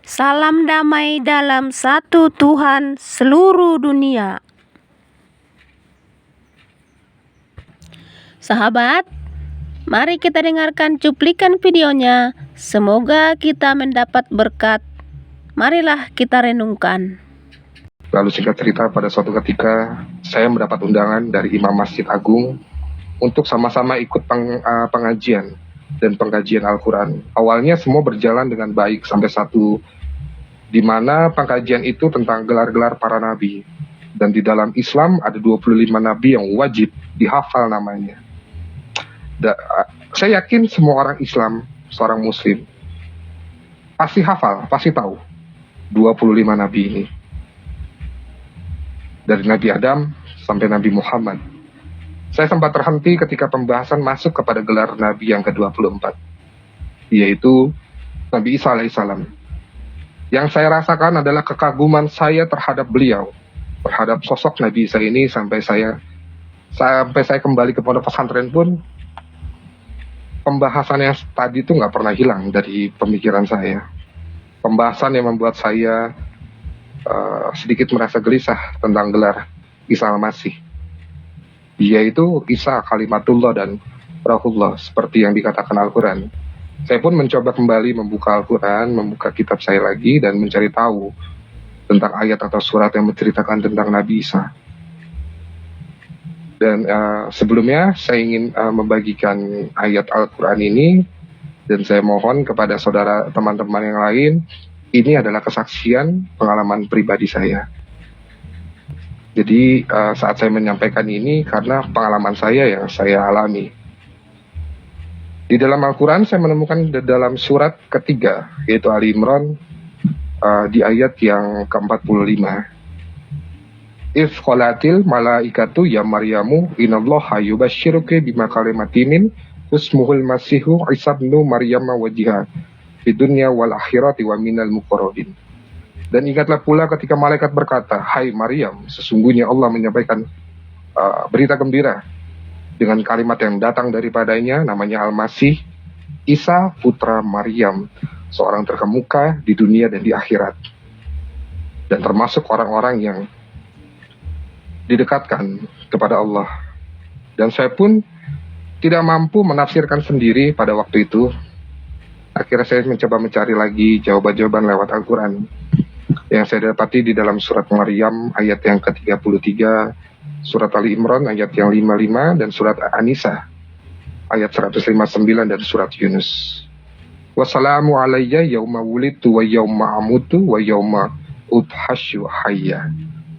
Salam damai dalam satu Tuhan seluruh dunia. Sahabat, mari kita dengarkan cuplikan videonya. Semoga kita mendapat berkat. Marilah kita renungkan. Lalu singkat cerita, pada suatu ketika saya mendapat undangan dari Imam Masjid Agung untuk sama-sama ikut pengajian dan pengkajian Al-Quran. Awalnya semua berjalan dengan baik sampai satu di mana pengkajian itu tentang gelar-gelar para nabi. Dan di dalam Islam ada 25 nabi yang wajib dihafal namanya. Saya yakin semua orang Islam, seorang muslim, pasti hafal, pasti tahu 25 nabi ini. Dari Nabi Adam sampai Nabi Muhammad. Saya sempat terhenti ketika pembahasan masuk kepada gelar nabi yang ke-24, yaitu Nabi Isa alaihissalam. Yang saya rasakan adalah kekaguman saya terhadap beliau, terhadap sosok Nabi Isa ini, sampai saya kembali ke pondok pesantren pun pembahasan yang tadi itu nggak pernah hilang dari pemikiran saya. Pembahasan yang membuat saya sedikit merasa gelisah tentang gelar Isa al-Masih, yaitu Isa kalimatullah dan Rahullah, seperti yang dikatakan Al-Quran. Saya pun mencoba kembali membuka Al-Quran, membuka kitab saya lagi, dan mencari tahu tentang ayat atau surat yang menceritakan tentang Nabi Isa. Dan sebelumnya saya ingin membagikan ayat Al-Quran ini, dan saya mohon kepada saudara teman-teman yang lain, ini adalah kesaksian pengalaman pribadi saya. Jadi saat saya menyampaikan ini karena pengalaman saya yang saya alami. Di dalam Al-Quran saya menemukan dalam surat ketiga, yaitu Ali Imran, di ayat yang ke-45. If qalatil malaikatu ya Maryamu inallaha yubashshiruki bima kalimatin ismuhul masihu Isa ibnu Maryam wajihah di dunia wal akhirati wa minal muqarrabin. Dan ingatlah pula ketika malaikat berkata, hai Maryam, sesungguhnya Allah menyampaikan berita gembira dengan kalimat yang datang daripadanya, namanya Al-Masih, Isa putra Maryam, seorang terkemuka di dunia dan di akhirat, dan termasuk orang-orang yang didekatkan kepada Allah. Dan saya pun tidak mampu menafsirkan sendiri pada waktu itu. Akhirnya saya mencoba mencari lagi jawaban-jawaban lewat Al-Quran yang saya dapati di dalam surat Maryam ayat yang ke-33, surat Ali Imran ayat yang 55, dan surat An-Nisa ayat 159, dan surat Yunus. Wassalamu alayya yauma wulidtu wa yauma amutu wa yauma ubhasyu hayya.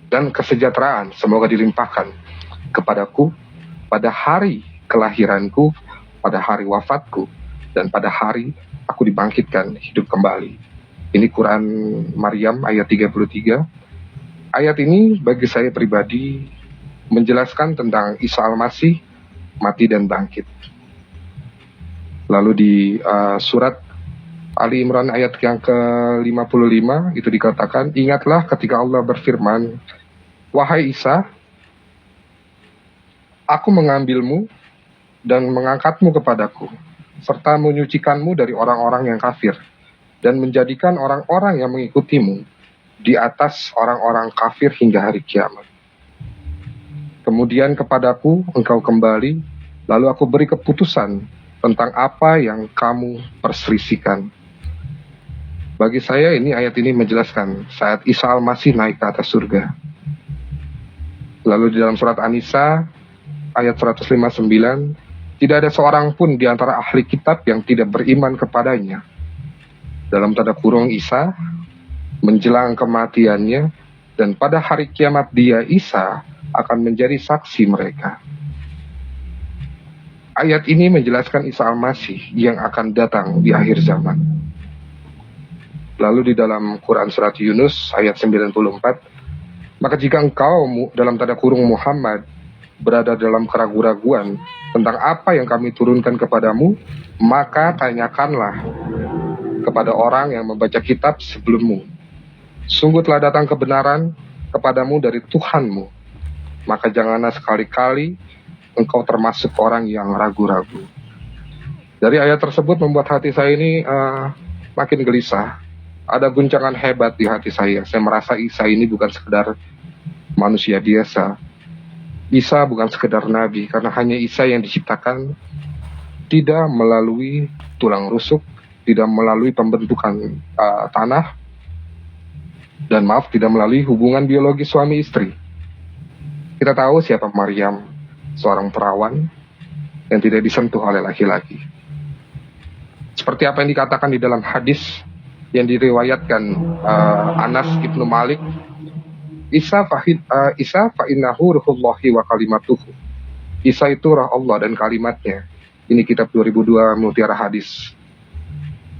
Dan kesejahteraan semoga dilimpahkan kepadaku pada hari kelahiranku, pada hari wafatku, dan pada hari aku dibangkitkan hidup kembali. Ini Quran Maryam ayat 33. Ayat ini bagi saya pribadi menjelaskan tentang Isa al-Masih mati dan bangkit. Lalu di surat Ali Imran ayat yang ke-55 itu dikatakan, ingatlah ketika Allah berfirman, wahai Isa, aku mengambilmu dan mengangkatmu kepadaku, serta menyucikanmu dari orang-orang yang kafir, dan menjadikan orang-orang yang mengikutimu di atas orang-orang kafir hingga hari kiamat. Kemudian kepadaku engkau kembali, lalu aku beri keputusan tentang apa yang kamu perselisihkan. Bagi saya ayat ini menjelaskan saat Isa al-Masih naik ke atas surga. Lalu di dalam surat An-Nisa ayat 159, tidak ada seorang pun di antara ahli kitab yang tidak beriman kepadanya. Dalam tanda kurung Isa, menjelang kematiannya, dan pada hari kiamat dia, Isa, akan menjadi saksi mereka. Ayat ini menjelaskan Isa al-Masih yang akan datang di akhir zaman. Lalu di dalam Quran surat Yunus ayat 94, maka jika engkau dalam tanda kurung Muhammad berada dalam keraguan-raguan tentang apa yang kami turunkan kepadamu, maka tanyakanlah kepada orang yang membaca kitab sebelummu. Sungguh telah datang kebenaran kepadamu dari Tuhanmu, maka janganlah sekali-kali engkau termasuk orang yang ragu-ragu. Dari ayat tersebut membuat hati saya ini makin gelisah. ada guncangan hebat di hati saya. Saya merasa Isa ini bukan sekedar manusia biasa. Isa bukan sekedar nabi, karena hanya Isa yang diciptakan tidak melalui tulang rusuk, tidak melalui pembentukan tanah, dan tidak melalui hubungan biologi suami istri. Kita tahu siapa Maryam, seorang perawan yang tidak disentuh oleh laki-laki. Seperti apa yang dikatakan di dalam hadis yang diriwayatkan Anas ibnu Malik, Isa fa'innahu ruhullahi wa kalimatuhu. Isa itu roh Allah dan kalimatnya. Ini kitab 2002 Mutiara Hadis.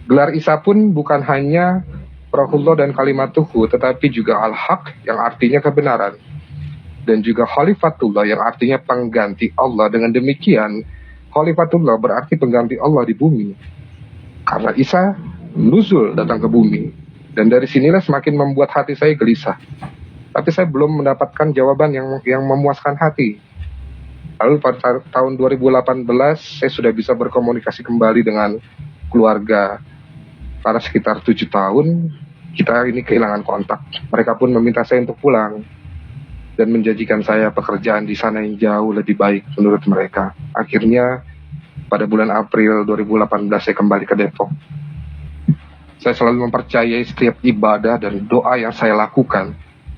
Gelar Isa pun bukan hanya Rohullah dan kalimatuhu, tetapi juga al-haq yang artinya kebenaran, dan juga khalifatullah yang artinya pengganti Allah. Dengan demikian, khalifatullah berarti pengganti Allah di bumi, karena Isa nuzul datang ke bumi. Dan dari sinilah semakin membuat hati saya gelisah. Tapi saya belum mendapatkan jawaban yang memuaskan hati. Lalu pada tahun 2018 saya sudah bisa berkomunikasi kembali dengan keluarga. Karena sekitar 7 tahun kita ini kehilangan kontak. Mereka pun meminta saya untuk pulang dan menjanjikan saya pekerjaan di sana yang jauh lebih baik menurut mereka. Akhirnya pada bulan April 2018 saya kembali ke Depok. Saya selalu mempercayai setiap ibadah dan doa yang saya lakukan,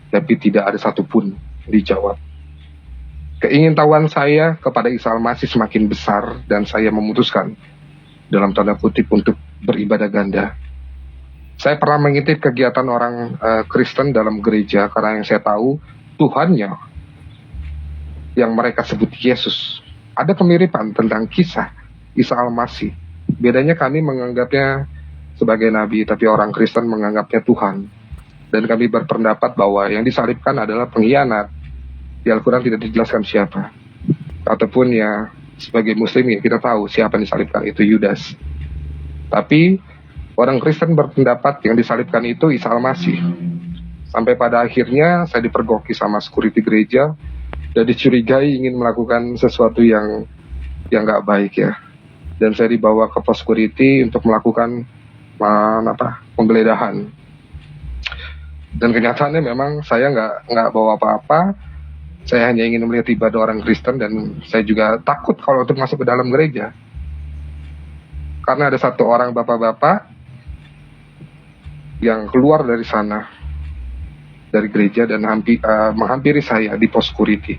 tapi tidak ada satupun dijawab. Keingintahuan saya kepada Isa Al-Masih semakin besar, dan saya memutuskan dalam tanda kutip untuk beribadah ganda. Saya pernah mengintip kegiatan orang Kristen dalam gereja, karena yang saya tahu Tuhannya yang mereka sebut Yesus. Ada kemiripan tentang kisah Isa Al-Masih. Bedanya kami menganggapnya sebagai nabi, tapi orang Kristen menganggapnya Tuhan. Dan kami berpendapat bahwa yang disalibkan adalah pengkhianat. Di Al-Quran tidak dijelaskan siapa. Ataupun ya sebagai muslim ya kita tahu siapa yang disalibkan, itu Yudas. Tapi orang Kristen berpendapat yang disalibkan itu Isa Al-Masih. Sampai pada akhirnya saya dipergoki sama security gereja dan dicurigai ingin melakukan sesuatu yang nggak baik ya. Dan saya dibawa ke pos security untuk melakukan penggeledahan. Dan kenyataannya memang saya nggak bawa apa-apa. Saya hanya ingin melihat ibadah orang Kristen, dan saya juga takut kalau untuk masuk ke dalam gereja. Karena ada satu orang bapak-bapak yang keluar dari sana, dari gereja, dan menghampiri saya di pos security.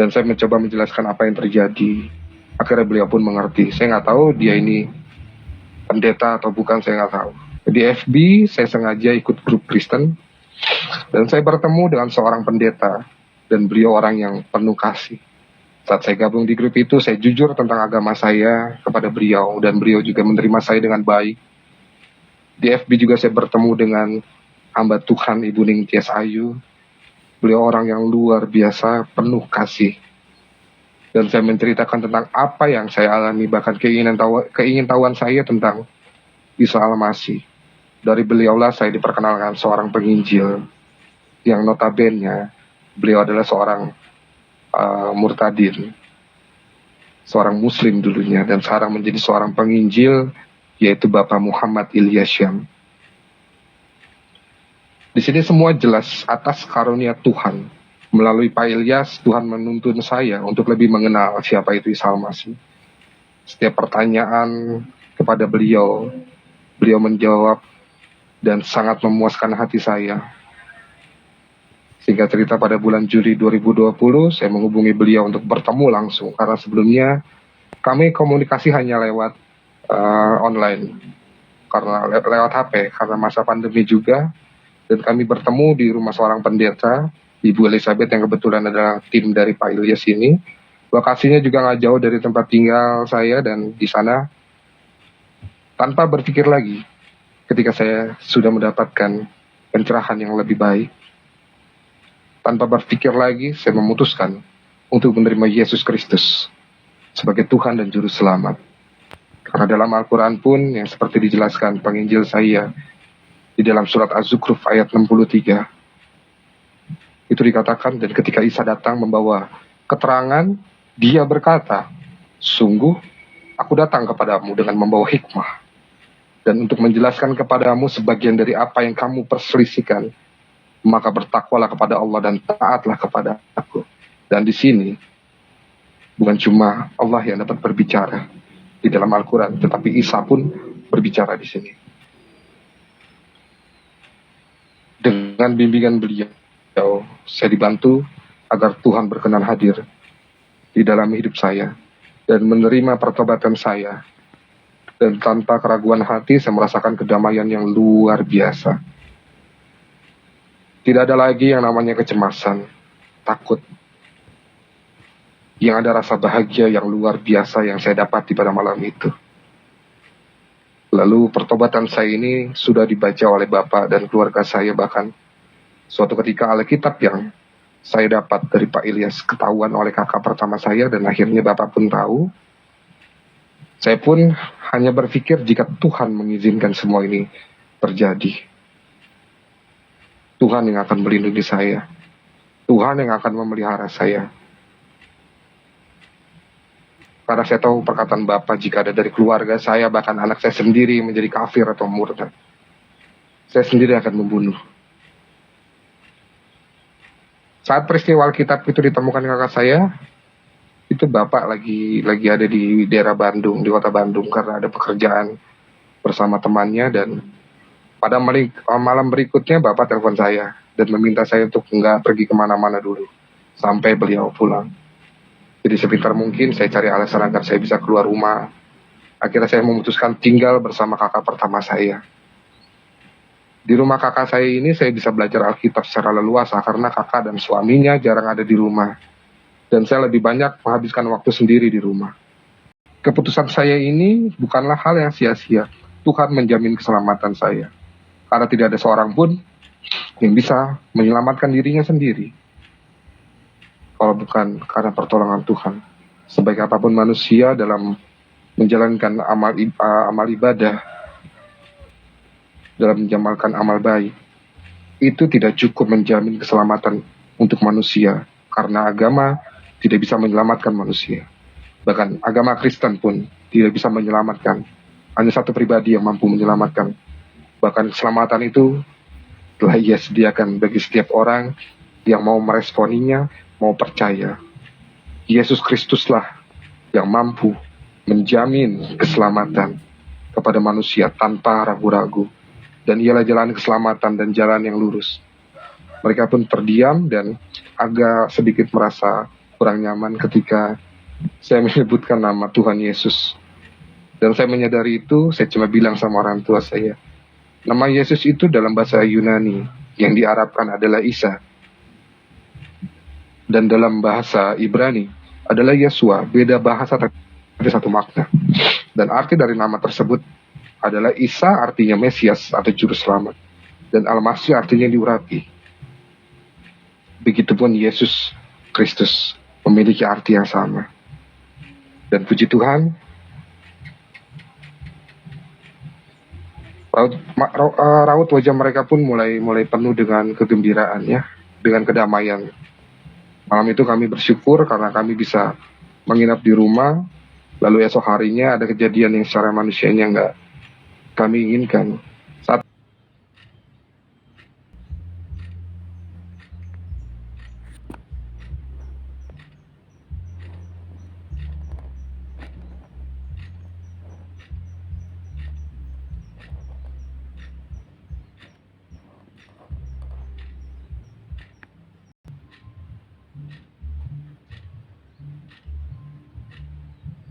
Dan saya mencoba menjelaskan apa yang terjadi. Akhirnya beliau pun mengerti. Saya nggak tahu dia ini pendeta atau bukan, saya nggak tahu. Di FB saya sengaja ikut grup Kristen, dan saya bertemu dengan seorang pendeta, dan beliau orang yang penuh kasih. Saat saya gabung di grup itu, saya jujur tentang agama saya kepada beliau, dan beliau juga menerima saya dengan baik. Di FB juga saya bertemu dengan hamba Tuhan Ibu Ningtyas Ayu. Beliau orang yang luar biasa, penuh kasih. Dan saya menceritakan tentang apa yang saya alami, bahkan keingintahuan saya tentang Isa Al-Masih. Dari beliaulah saya diperkenalkan seorang penginjil, yang notabene beliau adalah seorang murtadin, seorang muslim dulunya, dan sekarang menjadi seorang penginjil, yaitu Bapak Muhammad Ilyasyam. Di sini semua jelas atas karunia Tuhan. Melalui Pak Ilyas, Tuhan menuntun saya untuk lebih mengenal siapa itu Isa Al-Masih. Setiap pertanyaan kepada beliau, beliau menjawab dan sangat memuaskan hati saya. Singkat cerita, pada bulan Juli 2020, saya menghubungi beliau untuk bertemu langsung. Karena sebelumnya kami komunikasi hanya lewat online, karena lewat HP, karena masa pandemi juga. Dan kami bertemu di rumah seorang pendeta, Ibu Elizabeth, yang kebetulan adalah tim dari Pak Ilyas ini. Lokasinya juga nggak jauh dari tempat tinggal saya, dan di sana tanpa berpikir lagi, ketika saya sudah mendapatkan pencerahan yang lebih baik, tanpa berpikir lagi, saya memutuskan untuk menerima Yesus Kristus sebagai Tuhan dan Juru Selamat. Karena dalam Al-Quran pun, yang seperti dijelaskan penginjil saya di dalam surat Az-Zukhruf ayat 63, itu dikatakan, dan ketika Isa datang membawa keterangan, dia berkata, sungguh aku datang kepadamu dengan membawa hikmah dan untuk menjelaskan kepadamu sebagian dari apa yang kamu perselisihkan, maka bertakwalah kepada Allah dan taatlah kepada aku. Dan di sini bukan cuma Allah yang dapat berbicara di dalam Al-Quran, tetapi Isa pun berbicara di sini. Dengan bimbingan beliau, saya dibantu agar Tuhan berkenan hadir di dalam hidup saya dan menerima pertobatan saya. Dan tanpa keraguan hati, saya merasakan kedamaian yang luar biasa. Tidak ada lagi yang namanya kecemasan, takut. Yang ada rasa bahagia yang luar biasa yang saya dapati pada malam itu. Lalu pertobatan saya ini sudah dibaca oleh Bapak dan keluarga saya, bahkan suatu ketika Alkitab yang saya dapat dari Pak Ilyas ketahuan oleh kakak pertama saya, dan akhirnya Bapak pun tahu. Saya pun hanya berpikir jika Tuhan mengizinkan semua ini terjadi, Tuhan yang akan melindungi saya, Tuhan yang akan memelihara saya. Karena saya tahu perkataan Bapak, jika ada dari keluarga saya, bahkan anak saya sendiri menjadi kafir atau murtad, saya sendiri akan membunuh. Saat peristiwa Alkitab itu ditemukan kakak saya, itu Bapak lagi ada di daerah Bandung, di kota Bandung, karena ada pekerjaan bersama temannya. Dan pada malam berikutnya Bapak telepon saya dan meminta saya untuk nggak pergi kemana-mana dulu sampai beliau pulang. Jadi sepintar mungkin saya cari alasan agar saya bisa keluar rumah. Akhirnya saya memutuskan tinggal bersama kakak pertama saya. Di rumah kakak saya ini saya bisa belajar Alkitab secara leluasa karena kakak dan suaminya jarang ada di rumah. Dan saya lebih banyak menghabiskan waktu sendiri di rumah. Keputusan saya ini bukanlah hal yang sia-sia. Tuhan menjamin keselamatan saya. Karena tidak ada seorang pun yang bisa menyelamatkan dirinya sendiri, kalau bukan karena pertolongan Tuhan. Sebaik apapun manusia dalam menjalankan amal ibadah, dalam menjamalkan amal baik, itu tidak cukup menjamin keselamatan untuk manusia. Karena agama tidak bisa menyelamatkan manusia. Bahkan agama Kristen pun tidak bisa menyelamatkan. Hanya satu pribadi yang mampu menyelamatkan. Bahkan keselamatan itu telah Ia sediakan bagi setiap orang yang mau meresponinya, mau percaya. Yesus Kristuslah yang mampu menjamin keselamatan kepada manusia tanpa ragu-ragu. Dan Ialah jalan keselamatan dan jalan yang lurus. Mereka pun terdiam dan agak sedikit merasa kurang nyaman ketika saya menyebutkan nama Tuhan Yesus. Dan saya menyadari itu, saya cuma bilang sama orang tua saya, nama Yesus itu dalam bahasa Yunani yang diarabkan adalah Isa. Dan dalam bahasa Ibrani adalah Yesua, beda bahasa tapi satu makna. Dan arti dari nama tersebut adalah Isa, artinya Mesias atau Juru Selamat. Dan Al-Masih artinya diurapi. Begitupun Yesus Kristus memiliki arti yang sama. Dan puji Tuhan, raut wajah mereka pun mulai penuh dengan kegembiraan, ya, dengan kedamaian. Malam itu kami bersyukur karena kami bisa menginap di rumah. Lalu esok harinya ada kejadian yang secara manusianya nggak kami inginkan.